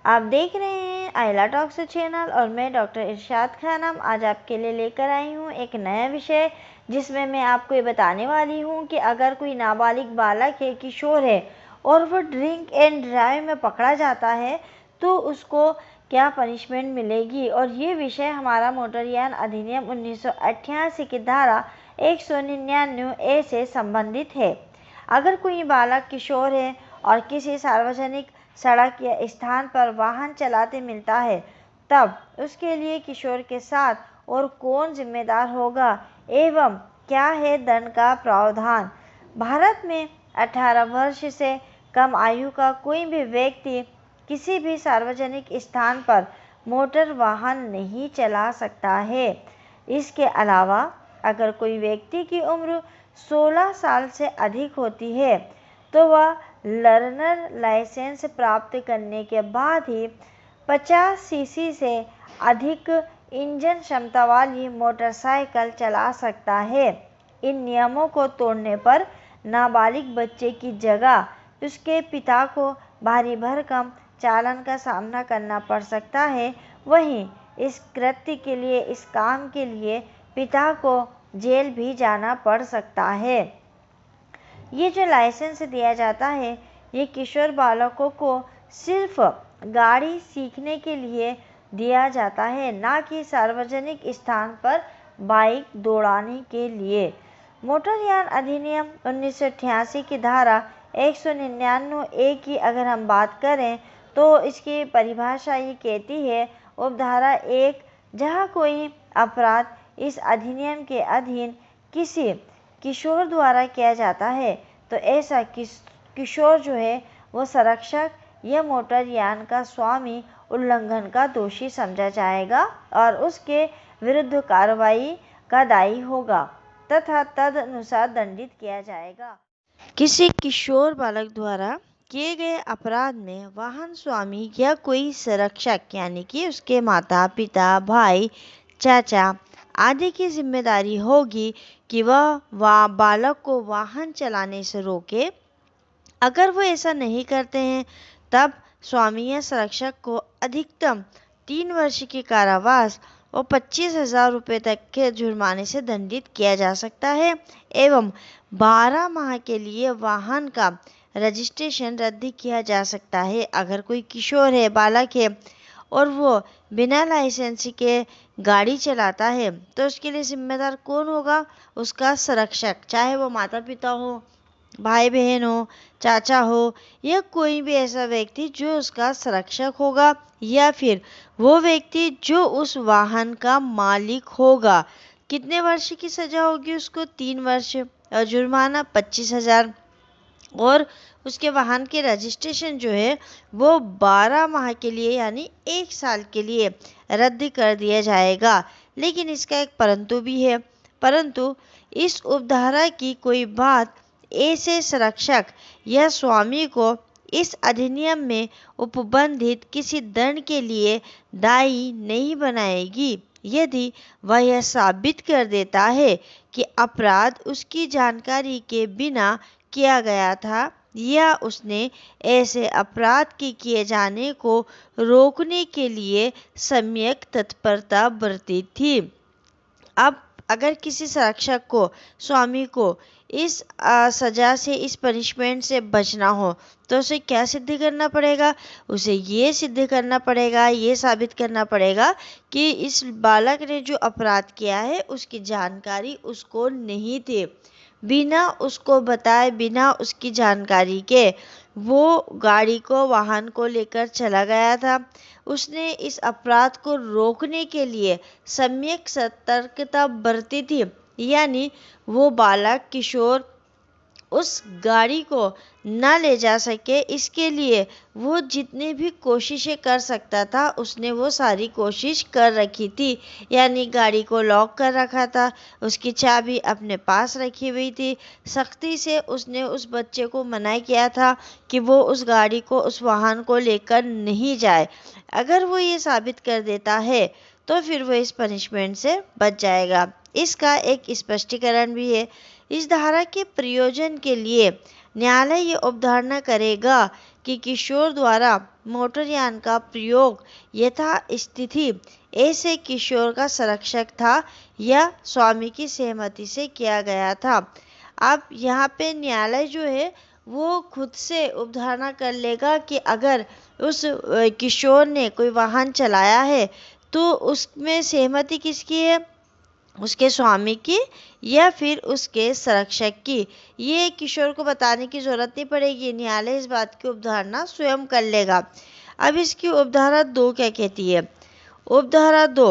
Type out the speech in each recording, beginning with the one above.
आप देख रहे हैं आइला टॉक्स चैनल और मैं डॉक्टर इरशाद खानम आज आपके लिए लेकर आई हूँ एक नया विषय, जिसमें मैं आपको ये बताने वाली हूँ कि अगर कोई नाबालिग बालक है, किशोर है और वो ड्रिंक एंड ड्राइव में पकड़ा जाता है तो उसको क्या पनिशमेंट मिलेगी। और ये विषय हमारा मोटरयान अधिनियम 1988 की धारा 199A से संबंधित है। अगर कोई बालक किशोर है और किसी सार्वजनिक सड़क या स्थान पर वाहन चलाते मिलता है, तब उसके लिए किशोर के साथ और कौन जिम्मेदार होगा एवं क्या है दंड का प्रावधान। भारत में 18 वर्ष से कम आयु का कोई भी व्यक्ति किसी भी सार्वजनिक स्थान पर मोटर वाहन नहीं चला सकता है। इसके अलावा अगर कोई व्यक्ति की उम्र 16 साल से अधिक होती है तो वह लर्नर लाइसेंस प्राप्त करने के बाद ही 50 सीसी से अधिक इंजन क्षमता वाली मोटरसाइकिल चला सकता है। इन नियमों को तोड़ने पर नाबालिग बच्चे की जगह उसके पिता को भारी भरकम चालान का सामना करना पड़ सकता है। वहीं इस कृत्य के लिए, इस काम के लिए पिता को जेल भी जाना पड़ सकता है। ये जो लाइसेंस दिया जाता है, ये किशोर बालकों को सिर्फ गाड़ी सीखने के लिए दिया जाता है, ना कि सार्वजनिक स्थान पर बाइक दौड़ाने के लिए। मोटरयान अधिनियम 1988 की धारा 199A की अगर हम बात करें तो इसकी परिभाषा ये कहती है, उपधारा 1, जहाँ कोई अपराध इस अधिनियम के अधीन किसी किशोर द्वारा किया जाता है तो ऐसा किशोर जो है वो संरक्षक या मोटरयान का स्वामी उल्लंघन का दोषी समझा जाएगा और उसके विरुद्ध कार्रवाई का दायी होगा तथा तदनुसार दंडित किया जाएगा। किसी किशोर बालक द्वारा किए गए अपराध में वाहन स्वामी या कोई संरक्षक यानी कि उसके माता पिता, भाई, चाचा आदि की जिम्मेदारी होगी कि वह बालक को वाहन चलाने से रोके। अगर वो ऐसा नहीं करते हैं तब स्वामी या संरक्षक को अधिकतम 3 वर्ष की कारावास और 25,000 रुपये तक के जुर्माने से दंडित किया जा सकता है एवं 12 माह के लिए वाहन का रजिस्ट्रेशन रद्द किया जा सकता है। अगर कोई किशोर है, बालक है और वो बिना लाइसेंस के गाड़ी चलाता है तो उसके लिए जिम्मेदार कौन होगा? उसका संरक्षक, चाहे वो माता पिता हो, भाई बहन हो, चाचा हो या कोई भी ऐसा व्यक्ति जो उसका संरक्षक होगा या फिर वो व्यक्ति जो उस वाहन का मालिक होगा। कितने वर्ष की सजा होगी उसको? 3 वर्ष और जुर्माना 25,000 और उसके वाहन के रजिस्ट्रेशन जो है वो 12 माह के लिए यानी 1 साल के लिए रद्द कर दिया जाएगा। लेकिन इसका एक परंतु भी है, परंतु इस उपधारा की कोई बात ऐसे संरक्षक या स्वामी को इस अधिनियम में उपबंधित किसी दंड के लिए दायी नहीं बनाएगी यदि वह यह साबित कर देता है कि अपराध उसकी जानकारी के बिना किया गया था या उसने ऐसे अपराध के किए जाने को रोकने के लिए सम्यक तत्परता बरती थी। अब अगर किसी संरक्षक को, स्वामी को इस सजा से, इस पनिशमेंट से बचना हो तो उसे क्या सिद्ध करना पड़ेगा? उसे ये सिद्ध करना पड़ेगा, ये साबित करना पड़ेगा कि इस बालक ने जो अपराध किया है उसकी जानकारी उसको नहीं थी। बिना उसको बताए, बिना उसकी जानकारी के वो गाड़ी को, वाहन को लेकर चला गया था। उसने इस अपराध को रोकने के लिए सम्यक सतर्कता बरती थी, यानी वो बालक, किशोर उस गाड़ी को न ले जा सके, इसके लिए वो जितनी भी कोशिशें कर सकता था उसने वो सारी कोशिश कर रखी थी। यानी गाड़ी को लॉक कर रखा था, उसकी चाबी अपने पास रखी हुई थी, सख्ती से उसने उस बच्चे को मना किया था कि वो उस गाड़ी को, उस वाहन को लेकर नहीं जाए। अगर वो ये साबित कर देता है तो फिर वो इस पनिशमेंट से बच जाएगा। इसका एक स्पष्टीकरण भी है। इस धारा के प्रयोजन के लिए न्यायालय ये अवधारणा करेगा कि किशोर द्वारा मोटरयान का प्रयोग यथास्थिति ऐसे किशोर का संरक्षक था या स्वामी की सहमति से किया गया था। अब यहाँ पे न्यायालय जो है वो खुद से उपधारणा कर लेगा कि अगर उस किशोर ने कोई वाहन चलाया है तो उसमें सहमति किसकी है, उसके स्वामी की या फिर उसके संरक्षक की। ये किशोर को बताने की जरूरत नहीं पड़ेगी, न्यायालय इस बात की उपधारणा स्वयं कर लेगा। अब इसकी उपधारा 2 क्या कहती है? उपधारा 2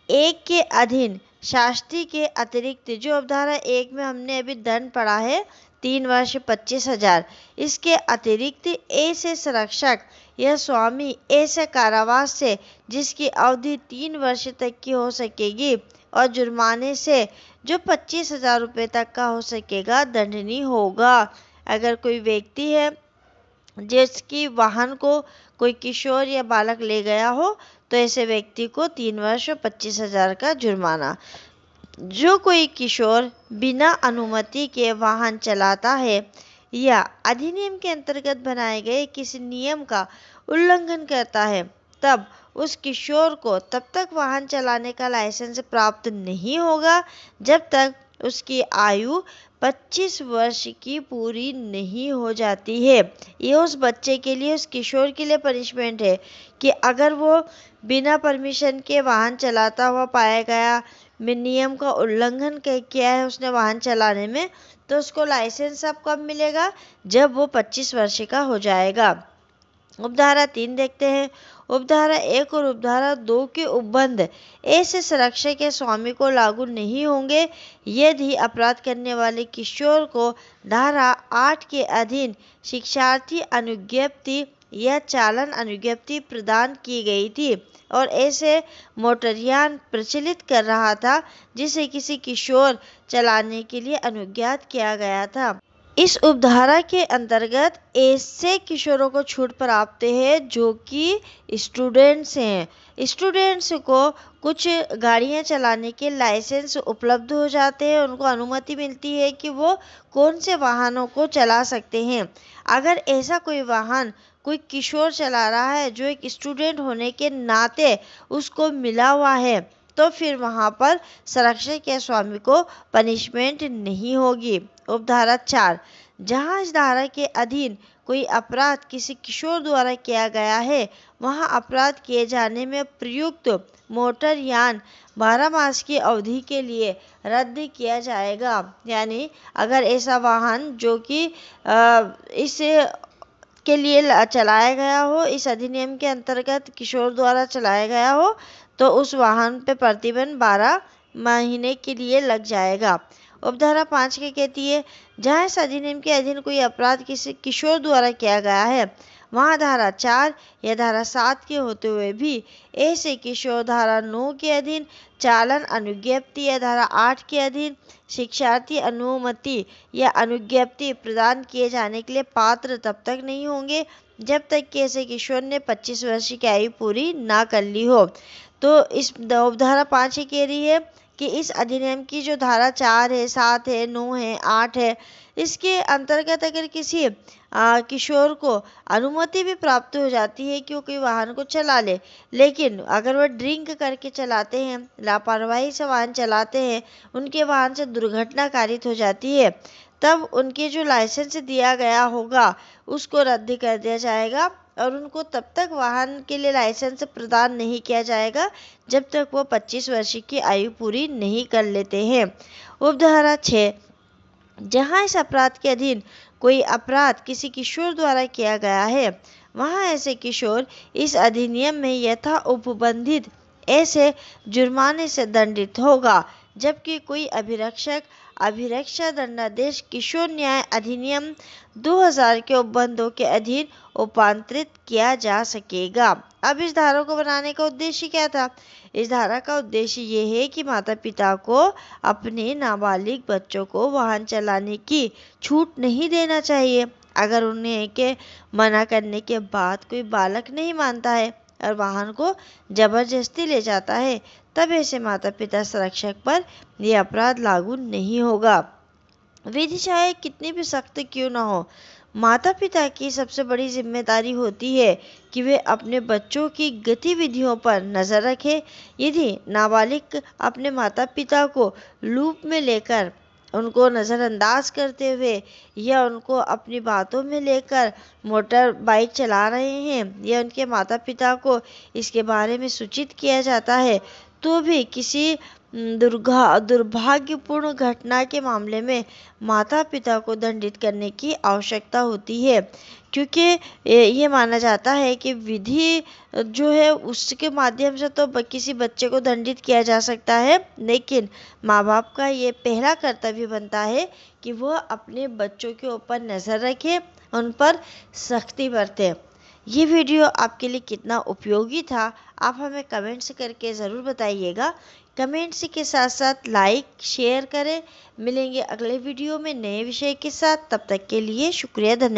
1 के अधीन शास्ति के अतिरिक्त, जो उपधारा 1 में हमने अभी दंड पढ़ा है 3 वर्ष 25,000, इसके अतिरिक्त ऐसे संरक्षक या स्वामी ऐसे कारावास से जिसकी अवधि 3 वर्ष तक की हो सकेगी और जुर्माने से जो 25,000 रुपये तक का हो सकेगा दंडनीय होगा। अगर कोई व्यक्ति है जिसकी वाहन को कोई किशोर या बालक ले गया हो तो ऐसे व्यक्ति को 3 वर्ष और 25,000 का जुर्माना। जो कोई किशोर बिना अनुमति के वाहन चलाता है या अधिनियम के अंतर्गत बनाए गए किसी नियम का उल्लंघन करता है तब उस किशोर को तब तक वाहन चलाने का लाइसेंस प्राप्त नहीं होगा जब तक उसकी आयु 25 वर्ष की पूरी नहीं हो जाती है। ये उस बच्चे के लिए, उस किशोर के लिए पनिशमेंट है कि अगर वो बिना परमिशन के वाहन चलाता हुआ पाया गया, नियम का उल्लंघन किया है उसने वाहन चलाने में, तो उसको लाइसेंस अब कब मिलेगा? जब वो 25 वर्ष का हो जाएगा। उपधारा 3 देखते हैं। उपधारा 1 और उपधारा 2 के उपबंध ऐसे संरक्षक या स्वामी को लागू नहीं होंगे यदि अपराध करने वाले किशोर को धारा 8 के अधीन शिक्षार्थी अनुज्ञप्ति या चालन अनुज्ञप्ति प्रदान की गई थी और ऐसे मोटरयान प्रचलित कर रहा था जिसे किसी किशोर चलाने के लिए अनुज्ञात किया गया था। इस उपधारा के अंतर्गत ऐसे किशोरों को छूट प्राप्त है जो कि स्टूडेंट्स हैं। स्टूडेंट्स को कुछ गाड़ियां चलाने के लाइसेंस उपलब्ध हो जाते हैं, उनको अनुमति मिलती है कि वो कौन से वाहनों को चला सकते हैं। अगर ऐसा कोई वाहन कोई किशोर चला रहा है जो एक स्टूडेंट होने के नाते उसको मिला हुआ है तो फिर वहाँ पर संरक्षक या स्वामी को पनिशमेंट नहीं होगी। उपधारा 4, जहाँ इस धारा के अधीन कोई अपराध किसी किशोर द्वारा किया गया है वहाँ अपराध किए जाने में प्रयुक्त मोटर यान 12 मास की अवधि के लिए रद्द किया जाएगा। यानी अगर ऐसा वाहन जो कि इस के लिए चलाया गया हो, इस अधिनियम के अंतर्गत किशोर द्वारा चलाया गया हो, तो उस वाहन पे प्रतिबंध 12 महीने के लिए लग जाएगा। उपधारा 5 के कहती है, जहाँ इस अधिनियम के अधीन कोई अपराध किसी किशोर द्वारा किया गया है वहाँ धारा 4 या धारा 7 के होते हुए भी ऐसे किशोर धारा 9 के अधीन चालन अनुज्ञप्ति या धारा 8 के अधीन शिक्षार्थी अनुमति या अनुज्ञप्ति प्रदान किए जाने के लिए पात्र तब तक नहीं होंगे जब तक कि ऐसे किशोर ने 25 वर्ष की आयु पूरी ना कर ली हो। तो इस उपधारा 5 ही कह रही है कि इस अधिनियम की जो धारा 4 है, 7 है, 9 है, 8 है, इसके अंतर्गत अगर किसी किशोर को अनुमति भी प्राप्त हो जाती है कि वो कोई वाहन को चला ले, लेकिन अगर वह ड्रिंक करके चलाते हैं, लापरवाही से वाहन चलाते हैं, उनके वाहन से दुर्घटना कारित हो जाती है, तब उनके जो लाइसेंस दिया गया होगा उसको रद्द कर दिया जाएगा और उनको तब तक वाहन के लिए लाइसेंस प्रदान नहीं किया जाएगा जब तक वो 25 वर्ष की आयु पूरी नहीं कर लेते हैं। उपधारा 6, जहाँ इस अपराध के अधीन कोई अपराध किसी किशोर द्वारा किया गया है वहाँ ऐसे किशोर इस अधिनियम में यथा उपबंधित ऐसे जुर्माने से दंडित होगा, जबकि कोई अभिरक्षा दंडादेश किशोर न्याय अधिनियम 2000 के उपबंधों के अधीन उपांतरित किया जा सकेगा। अब इस धारा को बनाने का उद्देश्य क्या था? इस धारा का उद्देश्य ये है कि माता पिता को अपने नाबालिग बच्चों को वाहन चलाने की छूट नहीं देना चाहिए। अगर उन्हें के मना करने के बाद कोई बालक नहीं मानता है और वाहन को जबरदस्ती ले जाता है तब ऐसे माता पिता संरक्षक पर यह अपराध लागू नहीं होगा। विधि चाहे कितनी भी सख्त क्यों ना हो, माता पिता की सबसे बड़ी जिम्मेदारी होती है कि वे अपने बच्चों की गतिविधियों पर नज़र रखें। यदि नाबालिग अपने माता पिता को लूप में लेकर उनको नज़रअंदाज करते हुए या उनको अपनी बातों में लेकर मोटर बाइक चला रहे हैं या उनके माता पिता को इसके बारे में सूचित किया जाता है, तो भी किसी दुर्भाग्यपूर्ण घटना के मामले में माता पिता को दंडित करने की आवश्यकता होती है, क्योंकि ये माना जाता है कि विधि जो है उसके माध्यम से तो किसी बच्चे को दंडित किया जा सकता है, लेकिन माँ बाप का ये पहला कर्तव्य बनता है कि वह अपने बच्चों के ऊपर नज़र रखे, उन पर सख्ती बरते। ये वीडियो आपके लिए कितना उपयोगी था, आप हमें कमेंट्स करके ज़रूर बताइएगा। कमेंट्स के साथ साथ लाइक शेयर करें। मिलेंगे अगले वीडियो में नए विषय के साथ, तब तक के लिए शुक्रिया, धन्यवाद।